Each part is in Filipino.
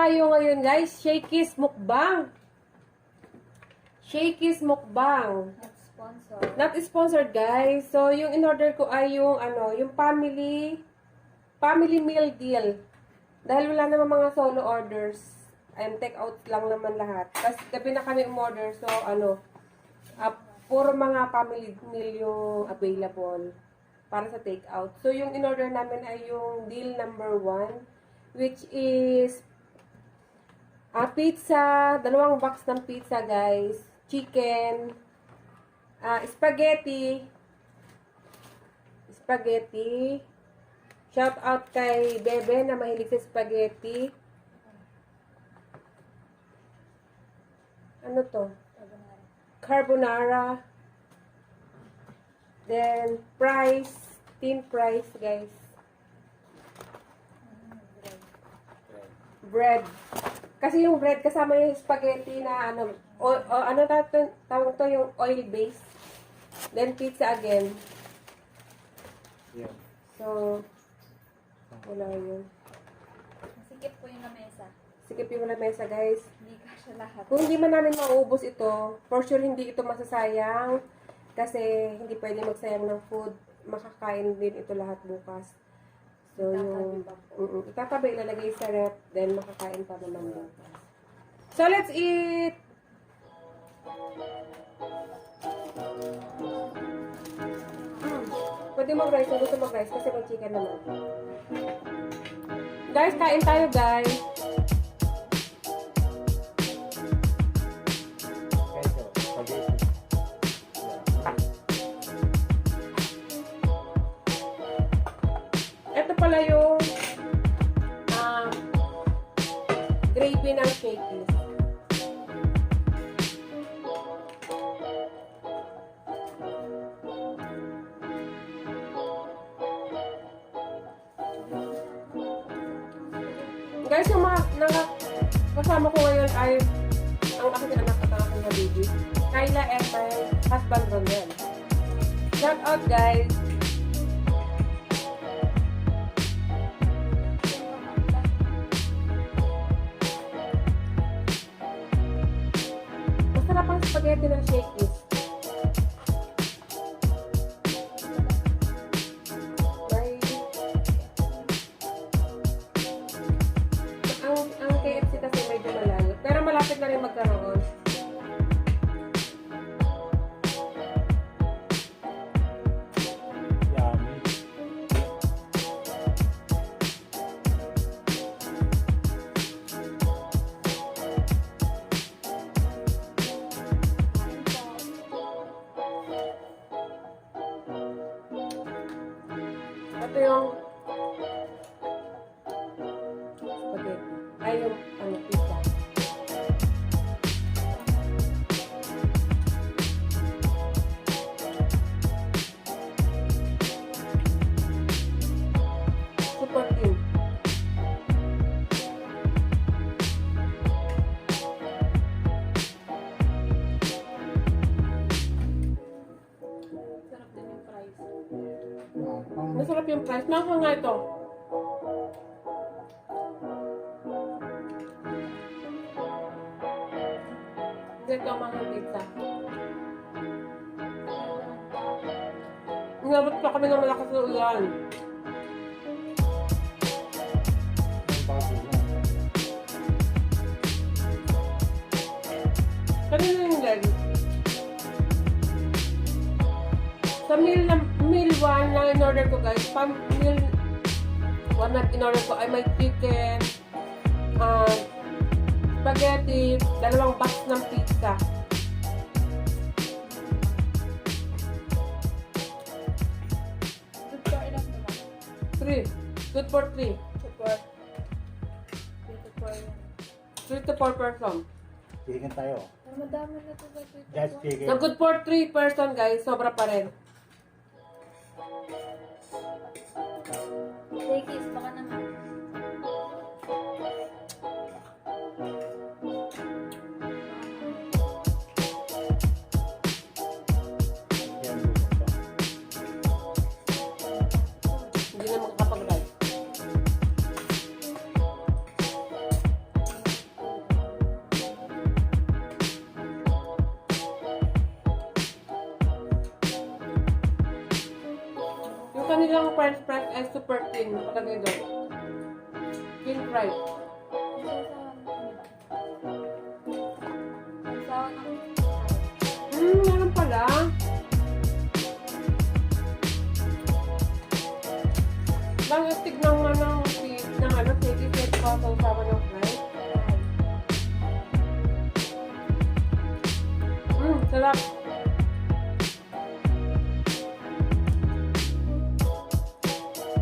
tayo ngayon guys. Shakey's Mukbang. Shakey's Mukbang. Not sponsored. Not sponsored guys. So yung in-order ko ay yung yung family meal deal. Dahil wala naman mga solo orders. Take out lang naman lahat. Tapos gabi na kami umorder. So puro mga family meal yung available para sa take out. So yung in-order namin ay yung deal number 1, which is pizza, 2 box ng pizza guys, chicken, spaghetti, shout out kay Bebe na mahilig sa spaghetti. Ano to? Carbonara. Then thin fries guys. Bread. Kasi yung bread kasama yung spaghetti na tawag to yung oil base. Then pizza again. Yeah. So, wala yun. Sikip po yung lamesa. Sikip yung lamesa guys. Hindi kasya lahat. Kung hindi man namin maubos ito, for sure hindi ito masasayang. Kasi hindi pwede magsayang ng food. Makakain din ito lahat bukas. So, itatabi, ilalagay sa rep, then makakain pa naman bukas. So, let's eat! Pwede mag-rice, kung gusto mag-rice, kasi may chicken naman. Guys, kain tayo guys! Ito pala yung gravy ng Shakey. Guys, yung mga kasama ko ngayon ay ang aking anak at ang aking Habibi. Kyla and my husband Ronel. Shout out guys! Masarap ang spaghetti ng Shakey's. Ang KFC kasi medyo malayo. Pero malapit na rin magkaroon. Yummy. Ito yung spaghetti. Ay, yung pizza. Super thin. Sarap din yung fries. Masarap yung price. Naka nga ito. Ito ang mga pizza. Inabot pa kami ng malakas na ulan. Kanina yung leg. Sa meal 1 na in-order ko guys, meal 1 na in-order ko ay may chicken, spaghetti, 2 box ng pizza. Good for enough naman. 3. Good for 3. Support. 3 to 4 person. Chicken tayo. Pero madami na ito sa Twitter. Just chicken. So good for 3 person guys, sobra pa rin. Shakey's, baka naman. nilang french fries ay super thin. Palagay doon. Thin fries. Meron pala. Bakit tignan mo ng cheese ng ano, Shakey set pa sa usawa ng fries? Sarap.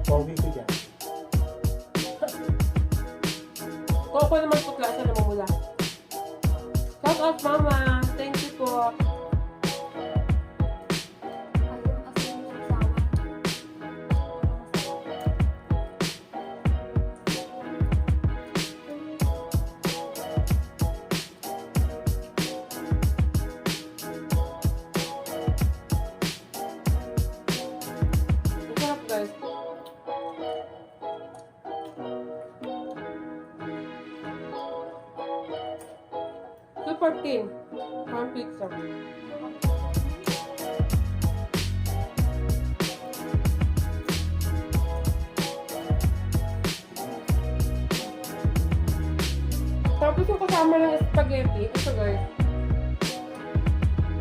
Pogi ko dyan. Koko naman putla sa namumula. Shout out mama. Thank you po. Masarap guys. Super thin. Parang pizza. Tapos yung kasama ng spaghetti. Ito guys.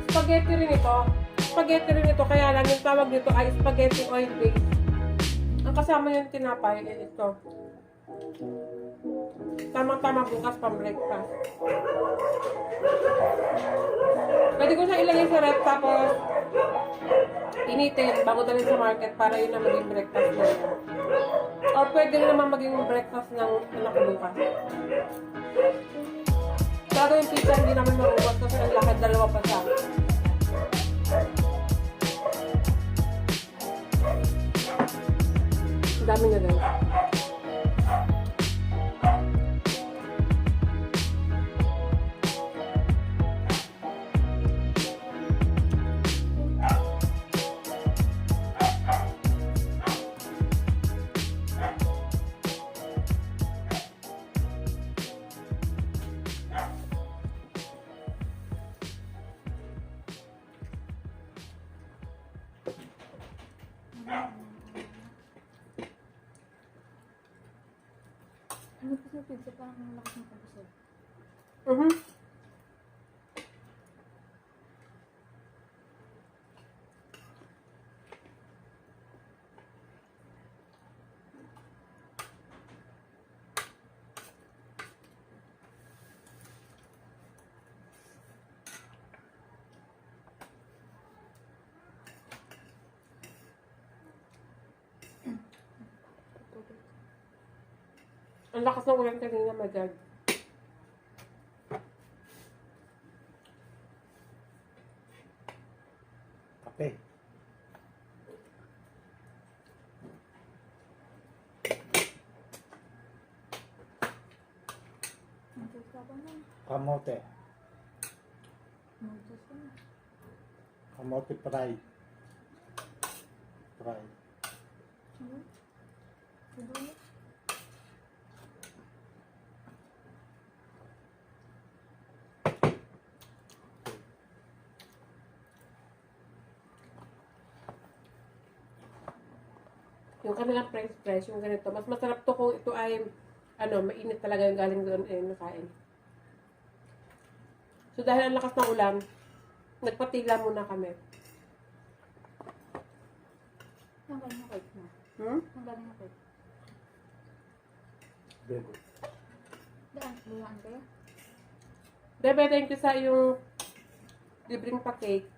Spaghetti rin ito. Spaghetti rin ito. Kaya lang yung tawag nito ay spaghetti oil base. Ang kasama yung tinapay ay ito. Tamang-tama bukas pang breakfast. Pwede ko siya ilagay sa rep tapos initin bago dalhin sa market para yun na maging breakfast na yun. Or pwede rin naman maging breakfast ng anak ko bukas. Pero yung pizza hindi naman maubos kasi ang lakad dalawa pa siya. Ang dami na guys. Ano po sa pizza? Parang ang lakas ng pagkasal. Ang lakas ng ulan kanina, my God. Kape. Mag-juice ka ba na? Kamote. Mag-juice ka na. Kamote fry. Fry. Ano? Siguro? Yung kanilang french fries, yung ganito. Mas masarap to kung ito ay, ano, mainit talaga yung galing doon eh, nakain. So dahil ang lakas ng ulan, nagpatila muna kami. Ang galing na cake mo. Ang galing na cake. Bebe. Daan, buwan kayo? Bebe, thank you sa yung libreng pa cake.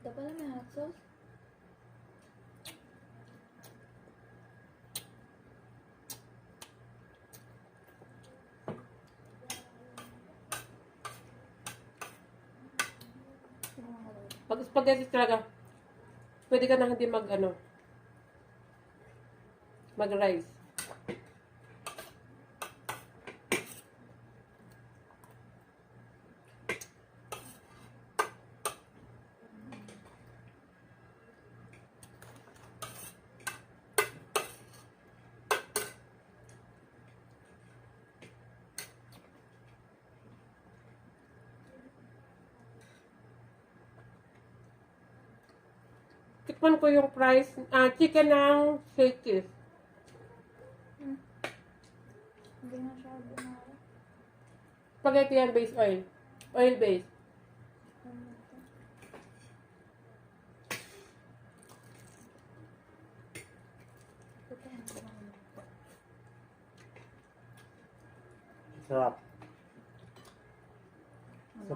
Ito pala may hot sauce. Pag spaghetti talaga, pwede ka na hindi mag-ano, mag-rice. natikman ko yung price, chicken ng Shakey. Hindi na siya gumara. Spaghetti yan, base oil. Oil base. Sarap.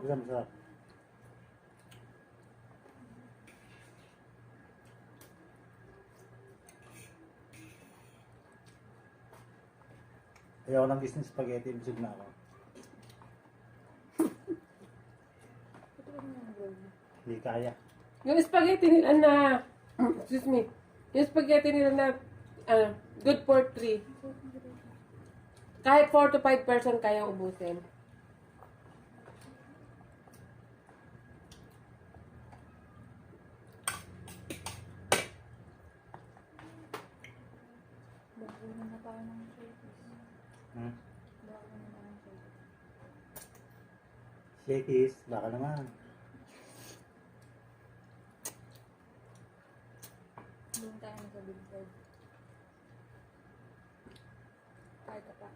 Sarap. Ayaw ng business spaghetti, busog na ako. Hindi kaya. Yung spaghetti nila na, excuse me, yung spaghetti nila na, good for 3. Kahit 4 to 5 person kaya ubusin. Bagunan na tayo ng shakes. Hmm? Bagunan na tayo ng shakes. Shakies, baka naman. Doon tayo sa big side. Kahit ka pa.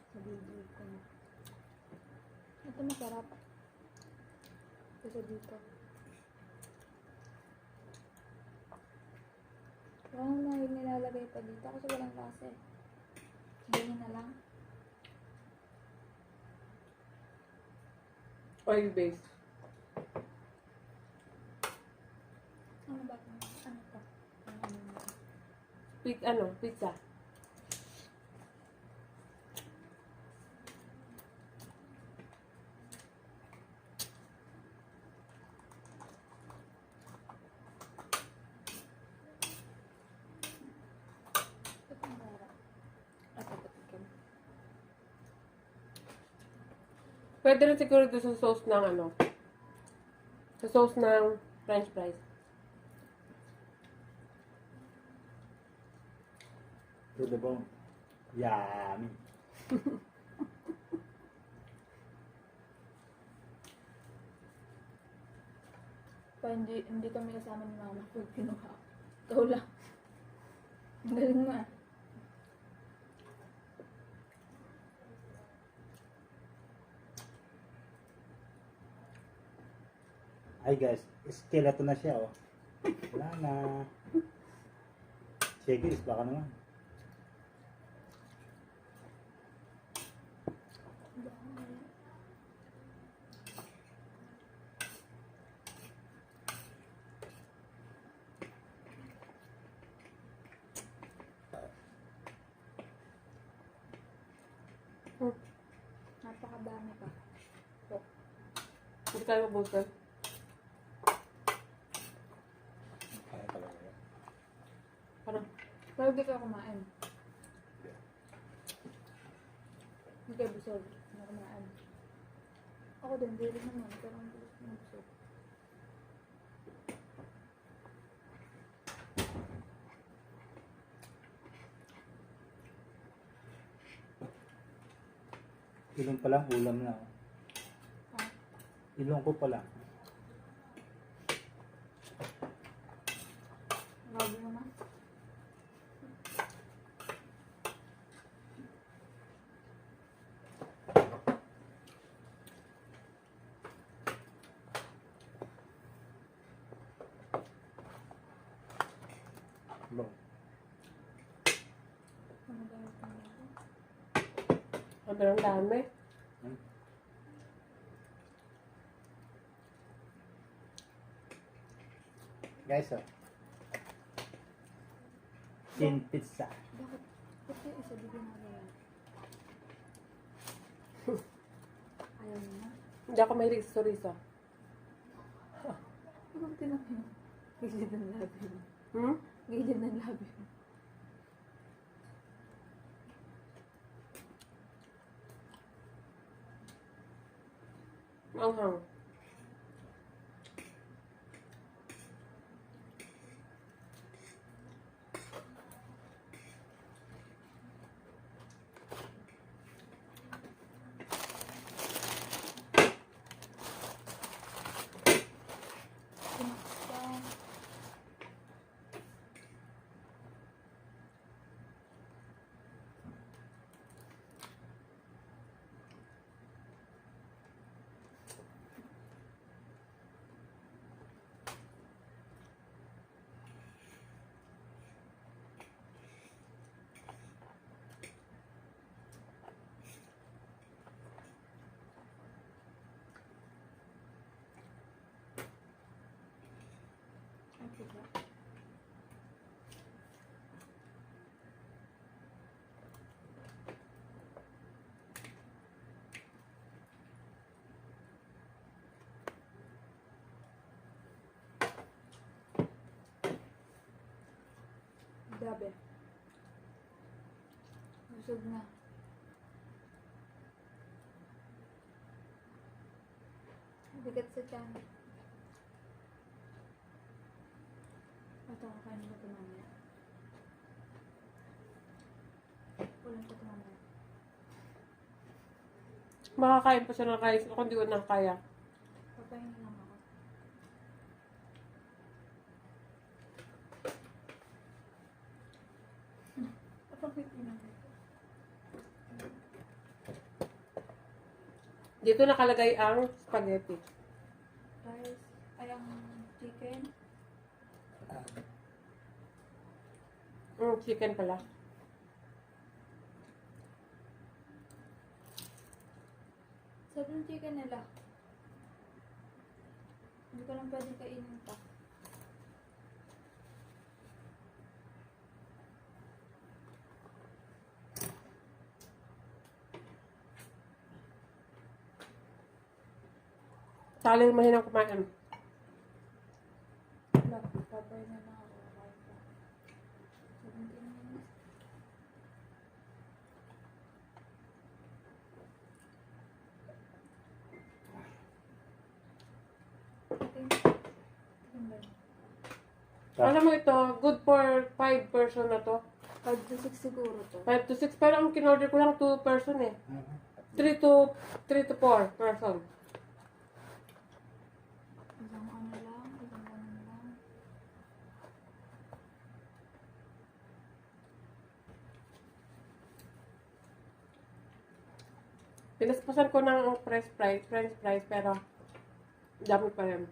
Sa big ko na. Ito masarap. Kasi dito. Parang may nilalagay pa dito kasi walang lasa eh. Ganyan na lang. Oil base. Ano ba ito? Ano to? Pizza. Ito ang gara. At kapatikin. Pwede rin siguro doon sa sauce ng sa sauce ng french fries. To the bone. Yummy. Pa hindi kami kasama ni mama pag kinuha. Ikaw lang. Ang galing mo ah. Ay guys, skeleton na siya oh. Wala na. Shakies, baka naman. Napakadami pa. So, Hindi kayo mabusin. Kaya talaga yan. Parang, pero di ka kumain. Hindi kayo busog. Hindi kumain. Ako din, di rin naman. Pero ang bilis na busog. Ilong pa lang, ulam na. Oh. Ha? Ilong ko pa lang. Grabe naman. Ilong. Ano dahil pa nito? sobrang dami. Guys, oh. Tin pizza. Bakit? Ba't yung isa bigyan na yan? Ayaw mo na? Hindi ako mahilig sa chorizo. Ibang tinapin mo. Gilid ng labi mo. Hmm? Gilid ng labi mo. Anghang. Grabe. Busog na. Bigat sa tiyan. Ito, kakain mo ito mamaya. Ulan ko ito mamaya. Makakain pa siya ng kain ako, hindi ko na kaya. Papayin lang ako. Dito nakalagay ang spaghetti. Rice, ay ang chicken. Chicken pala. Sarap ng chicken nila. Hindi ko lang pwedeng kainin pa. Talo yung mahinang kumain. Wala, papayin na lang ako. Kakain pa. 17 minutes. Alam mo ito, good for 5 person na to. 5 to 6 siguro to. 5 to 6, pero ang kinorder ko lang 2 person eh. 3 to 4 person. Isang ano lang, isang ano lang. Pinaspasan ko ng french fries, pero dami pa rin.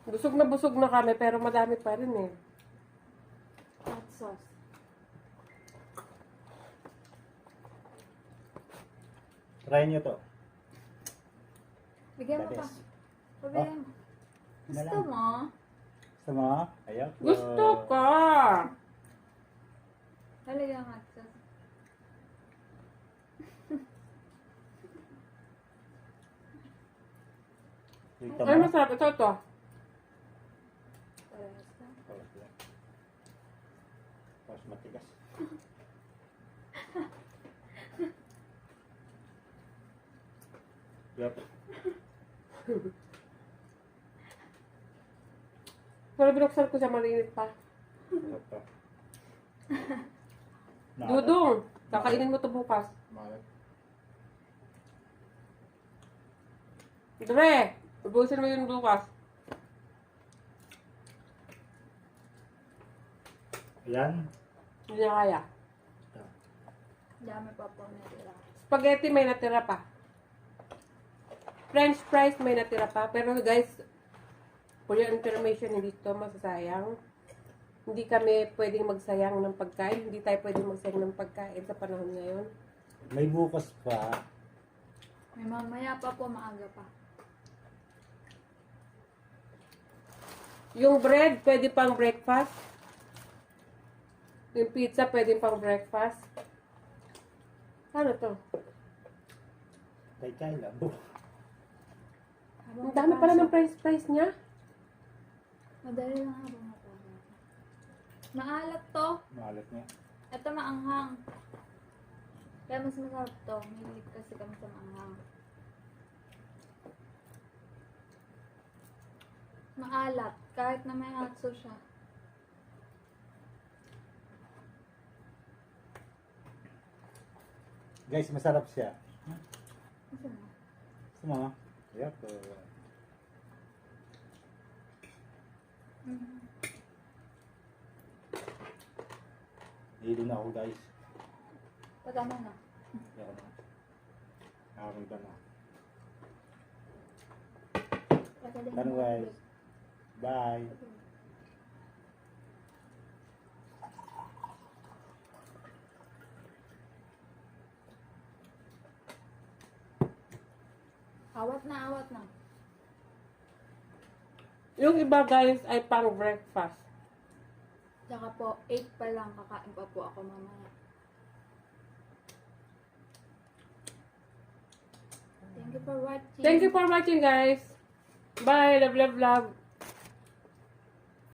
Busog na kami, pero madami pa rin eh. Hot sauce. Try nyo to. Bigyan mo pa. Bades. Pabigyan mo. Gusto mo? Gusto mo? Ayaw ko. Gusto ka! Talagang hot sauce. Dito Ay, mo. masarap. Ito. Parehas na. Tapos matigas. Yup. Pero binuksan ko siya, malinit pa. Yup to. Dudong, kakainin mo to bukas. Malat. Dre, ubusin mo yun bukas. Ayan. Hindi niya kaya. Dami pa po natira. Spaghetti may natira pa. French fries may natira pa. Pero guys, for your information, hindi ito masasayang. Hindi kami pwedeng magsayang ng pagkain. Hindi tayo pwedeng magsayang ng pagkain sa panahon ngayon. May bukas pa. May mamaya pa po, maaga pa. Yung bread, pwede pang breakfast. Yung pizza, pwede pang breakfast. Ano to? Kay Kyla. Ang dami pala ng price niya. Madali lang habang matapos. Maalat to. Malat niya. Ito maanghang. Kaya mas masarap to. Mahilig kasi kami sa maanghang. Maalat. Kahit na may hot sauce siya. Guys, masarap siya. Gusto mo? Gusto mo? Yup. Hili na ako guys. Pagano na. Yan. Nakakita na. Pagano Ano guys? Bye. Awat na, awat na. Yung iba guys ay pang breakfast. Tsaka po, 8 pa lang. Kakain pa po ako mamaya. Thank you for watching. Thank you for watching guys. Bye. Love, love, love.